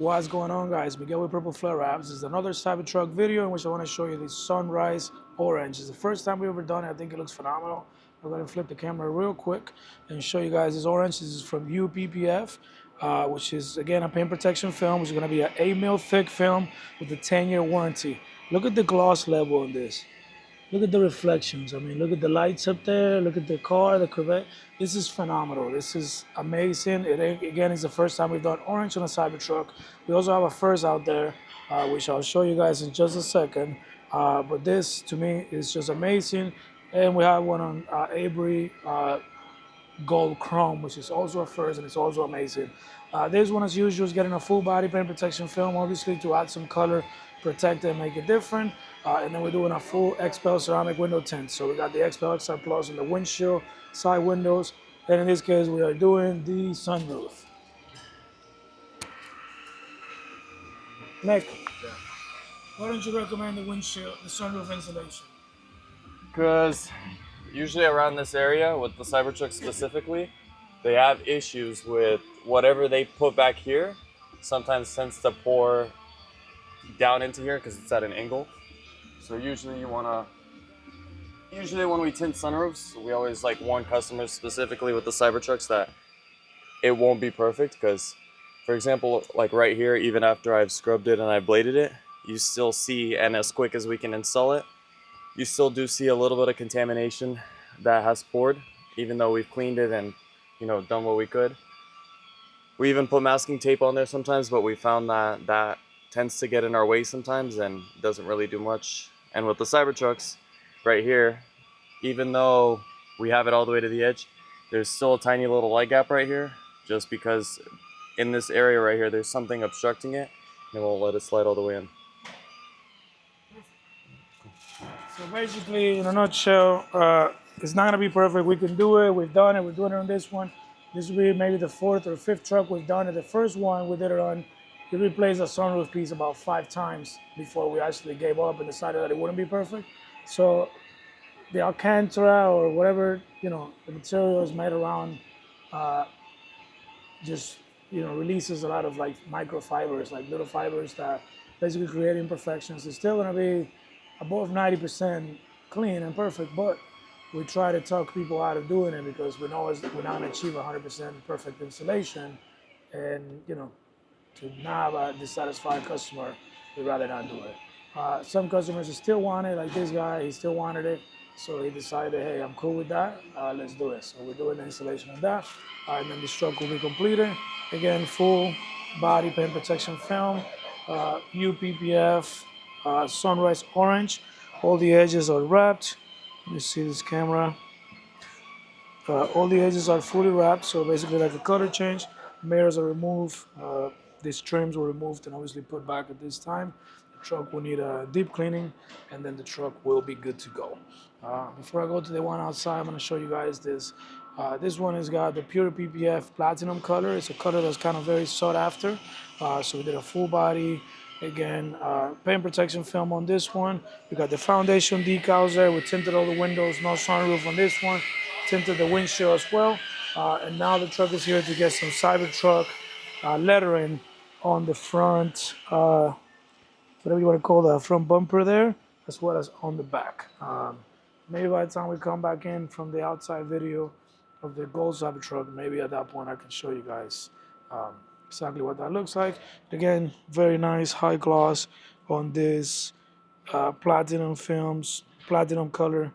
What's going on, guys? Miguel with Purple Flare Wraps. This is another Cybertruck video in which I want to show you the sunrise orange. It's the first time we've ever done it. I think it looks phenomenal. I'm going to flip the camera real quick and show you guys this orange. This is from UPPF, which is, again, a paint protection film, which is going to be an 8 mil thick film with a 10-year warranty. Look at the gloss level on this. Look at the reflections. I mean, look at the lights up there. Look at the car, the Corvette. This is phenomenal. This is amazing. Again, it's the first time we've done orange on a Cybertruck. We also have a first out there, which I'll show you guys in just a second. But this, to me, is just amazing. And we have one on Avery Gold Chrome, which is also a first, and it's also amazing. This one, as usual, is getting a full body paint protection film, obviously, to add some color, protect it, and make it different. And then we're doing a full XPEL ceramic window tint. So we got the XPEL XR Plus on the windshield, side windows, and in this case, we are doing the sunroof. Nick, why don't you recommend the windshield, the sunroof insulation? Because usually around this area, with the Cybertruck specifically, they have issues with whatever they put back here sometimes tends to pour down into here because it's at an angle. So usually when we tint sunroofs, we always warn customers specifically with the Cybertrucks that it won't be perfect because, for example, like right here, even after I've scrubbed it and I bladed it, you still see, and as quick as we can install it, you still do see a little bit of contamination that has poured, even though we've cleaned it and, done what we could. We even put masking tape on there sometimes, but we found that that tends to get in our way sometimes and doesn't really do much. And with the Cybertrucks right here, even though we have it all the way to the edge, there's still a tiny little light gap right here, just because in this area right here, there's something obstructing it and it won't let it slide all the way in. So basically, in a nutshell, it's not going to be perfect. We can do it. We've done it. We're doing it on this one. This will be maybe the 4th or 5th truck we've done it. The first one we did it on, we replaced the sunroof piece about 5 times before we actually gave up and decided that it wouldn't be perfect. So the Alcantara or whatever, the material is made around releases a lot of microfibers, like little fibers that basically create imperfections. It's still going to be above 90% clean and perfect, but we try to talk people out of doing it because we know we're not going to achieve 100% perfect installation, and to not have a dissatisfied customer, we'd rather not do it. Some customers still want it, like this guy, he still wanted it, so he decided, hey, I'm cool with that, let's do it. So we're doing the installation of that, and then this truck will be completed. Again, full body paint protection film, UPPF, sunrise orange. All the edges are wrapped. Let me see this camera. All the edges are fully wrapped, so basically like a color change. Mirrors are removed. These trims were removed and obviously put back at this time. The truck will need a deep cleaning, and then the truck will be good to go. Before I go to the one outside, I'm going to show you guys this. This one has got the pure PPF platinum color. It's a color that's kind of very sought after. So we did a full body, again, paint protection film on this one. We got the foundation decals there. We tinted all the windows, no sunroof on this one. Tinted the windshield as well. And now the truck is here to get some Cybertruck lettering on the front, whatever you want to call that, front bumper there, as well as on the back. Maybe by the time we come back in from the outside video of the gold Cybertruck, maybe at that point I can show you guys exactly what that looks like. Again, very nice high gloss on this platinum films, platinum color,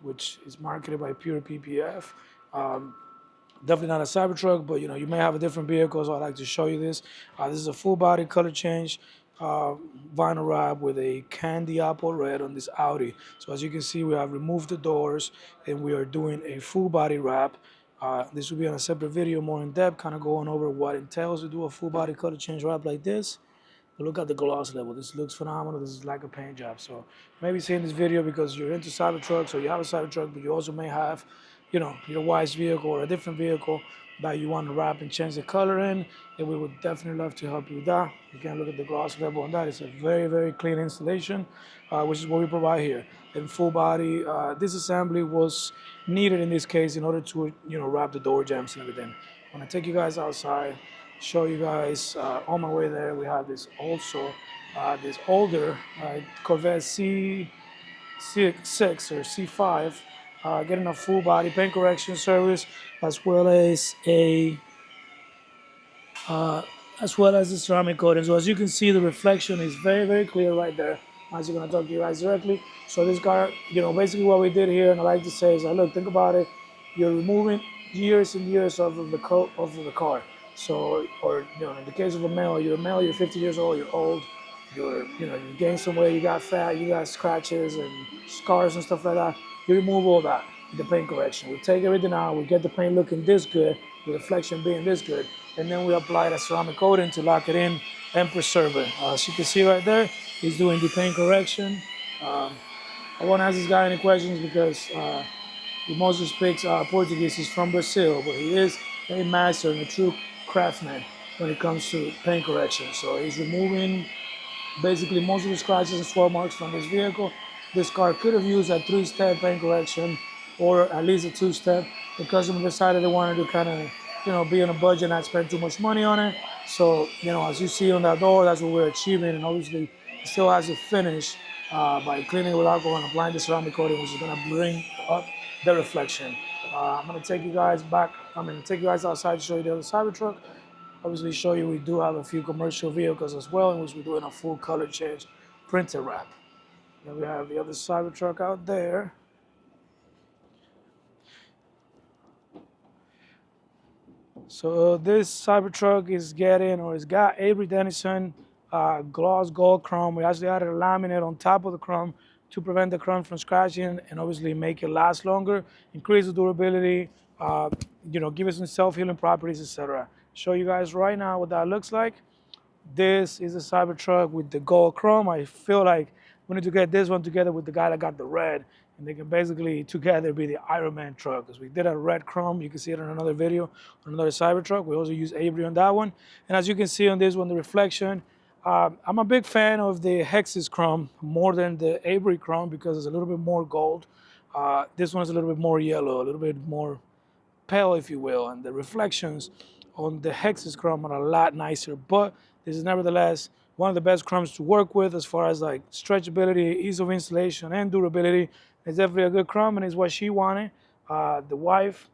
which is marketed by Pure PPF. Definitely not a Cybertruck, but you may have a different vehicle, so I'd like to show you this. This is a full body color change vinyl wrap with a candy apple red on this Audi. So as you can see, we have removed the doors and we are doing a full body wrap. This will be on a separate video, more in depth, kind of going over what it entails to do a full body color change wrap like this. But look at the gloss level. This looks phenomenal. This is like a paint job. So maybe seeing this video because you're into Cybertrucks or you have a Cybertruck, but you also may have, your wife's vehicle or a different vehicle that you want to wrap and change the color in, and we would definitely love to help you with that. Again, look at the gloss level on that. It's a very, very clean installation, which is what we provide here. In full body, this assembly was needed in this case in order to, wrap the door jambs and everything. I'm gonna take you guys outside show you guys on my way there. We have this also, this older Corvette C6 or C5, getting a full body paint correction service, as well as the ceramic coating. So as you can see, the reflection is very, very clear right there. As you're gonna talk to you guys directly. So this car, basically what we did here, and I like to say is, look, think about it. You're removing years and years off of the car. So, or in the case of a male, you're 50 years old, you're old, you gained some weight, you got fat, you got scratches and scars and stuff like that. You remove all that with the paint correction. We take everything out, we get the paint looking this good, the reflection being this good, and then we apply the ceramic coating to lock it in and preserve it. As you can see right there, he's doing the paint correction. I won't ask this guy any questions because he mostly speaks Portuguese. He's from Brazil, but he is a master and a true craftsman when it comes to paint correction. So he's removing basically most of the scratches and swirl marks from this vehicle. This car could have used a 3-step paint correction or at least a 2-step. The customer decided they wanted to kind of, be on a budget and not spend too much money on it. So, as you see on that door, that's what we're achieving. And obviously, it still has to finish by cleaning it with alcohol and applying the ceramic coating, which is going to bring up the reflection. I'm going to take you guys outside to show you the other Cybertruck. Obviously show you we do have a few commercial vehicles as well, in which we're doing a full color change printer wrap. Then we have the other Cybertruck out there. So this Cybertruck is it's got Avery Dennison gloss gold chrome. We actually added a laminate on top of the chrome to prevent the chrome from scratching and obviously make it last longer, increase the durability, give it some self-healing properties, etc. Show you guys right now what that looks like. This is a Cybertruck with the gold chrome. I feel like we need to get this one together with the guy that got the red, and they can basically together be the Iron Man truck. Because we did a red chrome, you can see it in another video on another Cybertruck. We also use Avery on that one, and as you can see on this one, the reflection. I'm a big fan of the Hex's chrome more than the Avery chrome because it's a little bit more gold. This one is a little bit more yellow, a little bit more pale, if you will, and the reflections on the Hex's chrome are a lot nicer. But this is nevertheless one of the best chromes to work with as far as like stretchability, ease of installation, and durability. It's definitely a good chrome, and it's what she wanted. The wife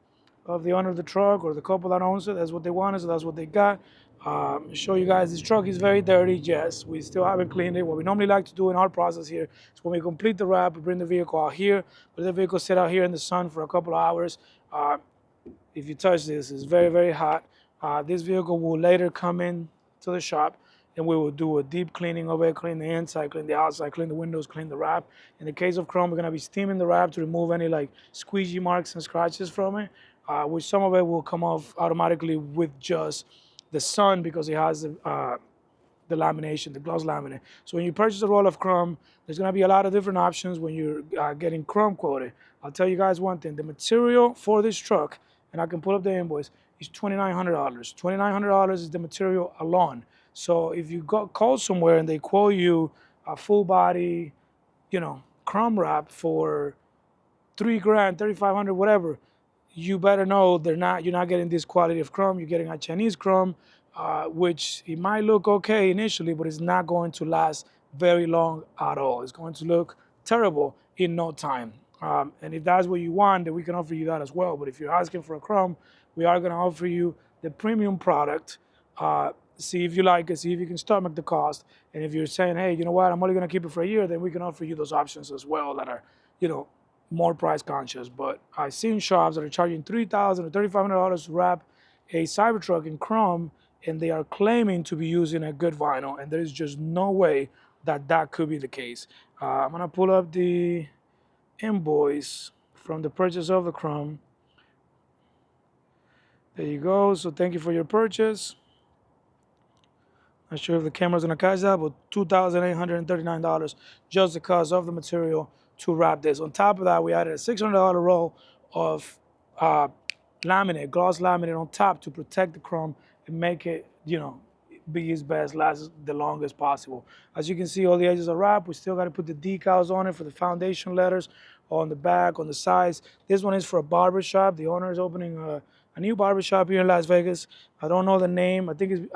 of the owner of the truck or the couple that owns it, that's what they wanted, so that's what they got. Show you guys this truck is very dirty. Yes, we still haven't cleaned it. What we normally like to do in our process here is when we complete the wrap, we bring the vehicle out here, let the vehicle sit out here in the sun for a couple of hours. If you touch this, it's very, very hot. This vehicle will later come in to the shop and we will do a deep cleaning of it, clean the inside, clean the outside, clean the windows, clean the wrap. In the case of chrome, we're gonna be steaming the wrap to remove any like squeegee marks and scratches from it, which some of it will come off automatically with just the sun because it has the lamination, the gloss laminate. So when you purchase a roll of chrome, there's gonna be a lot of different options when you're getting chrome coated. I'll tell you guys one thing, the material for this truck, and I can pull up the invoice, is $2,900. $2,900 is the material alone. So if you call somewhere and they quote you a full body, chrome wrap for $3,000, $3,500, whatever, you better know you're not getting this quality of chrome. You're getting a Chinese chrome, which it might look okay initially, but it's not going to last very long at all. It's going to look terrible in no time. And if that's what you want, then we can offer you that as well. But if you're asking for a chrome, we are going to offer you the premium product. See if you like it, see if you can stomach the cost. And if you're saying, hey, you know what, I'm only going to keep it for a year, then we can offer you those options as well that are, more price conscious. But I've seen shops that are charging $3,000 or $3,500 to wrap a Cybertruck in chrome, and they are claiming to be using a good vinyl, and there is just no way that could be the case. I'm gonna pull up the invoice from the purchase of the chrome. There you go. So thank you for your purchase. Not sure if the camera's gonna catch that, but $2,839 just the cost of the material to wrap this. On top of that, we added a $600 roll of laminate, gloss laminate on top to protect the chrome and make it, be its best, last the longest possible. As you can see, all the edges are wrapped. We still got to put the decals on it for the foundation letters on the back, on the sides. This one is for a barber shop. The owner is opening a new barbershop here in Las Vegas. I don't know the name. I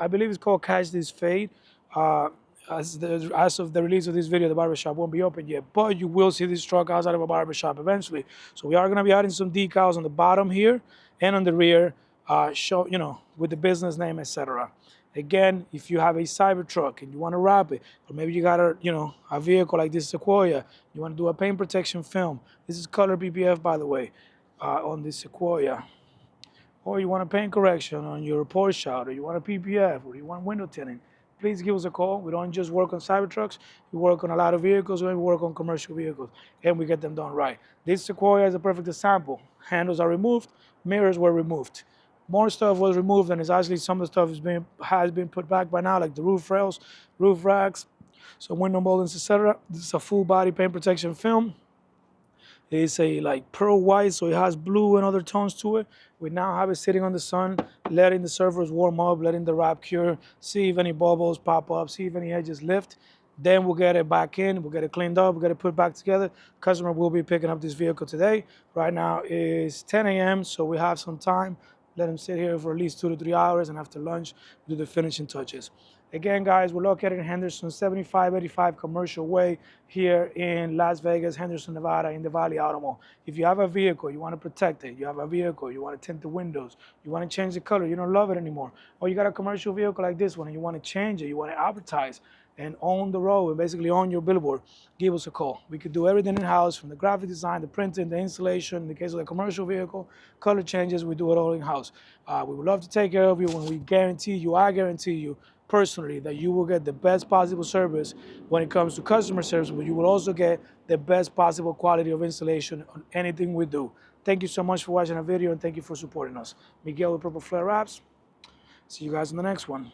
believe it's called Catch This Fade. Uh, as of the release of this video, the barbershop won't be open yet, but you will see this truck outside of a barbershop eventually. So we are going to be adding some decals on the bottom here and on the rear, with the business name, etc. Again, if you have a Cybertruck and you want to wrap it, or maybe you got a vehicle like this Sequoia, you want to do a paint protection film. This is color PPF, by the way, on this Sequoia. Or you want a paint correction on your Porsche out, or you want a PPF, or you want window tinting, please give us a call. We don't just work on Cybertrucks, we work on a lot of vehicles, and we work on commercial vehicles, and we get them done right. This Sequoia is a perfect example. Handles are removed, mirrors were removed. More stuff was removed, and it's actually some of the stuff has been put back by now, like the roof rails, roof racks, some window moldings, etc. This is a full body paint protection film. It's a like pearl white, so it has blue and other tones to it. We now have it sitting on the sun, letting the surface warm up, letting the wrap cure, see if any bubbles pop up, see if any edges lift. Then we'll get it back in, we'll get it cleaned up, we'll get it put back together. Customer will be picking up this vehicle today. Right now it's 10 a.m., so we have some time. Let them sit here for at least 2 to 3 hours, and after lunch, do the finishing touches. Again, guys, we're located in Henderson, 7585 Commercial Way here in Las Vegas, Henderson, Nevada, in the Valley Auto Mall. If you have a vehicle, you want to protect it, you have a vehicle, you want to tint the windows, you want to change the color, you don't love it anymore, or you got a commercial vehicle like this one and you want to change it, you want to advertise and own the road and basically own your billboard, give us a call. We could do everything in-house, from the graphic design, the printing, the installation. In the case of the commercial vehicle, color changes, we do it all in-house. We would love to take care of you, and we guarantee you, I guarantee you personally, that you will get the best possible service when it comes to customer service, but you will also get the best possible quality of installation on anything we do. Thank you so much for watching our video, and thank you for supporting us. Miguel with Purple Flare Wraps. See you guys in the next one.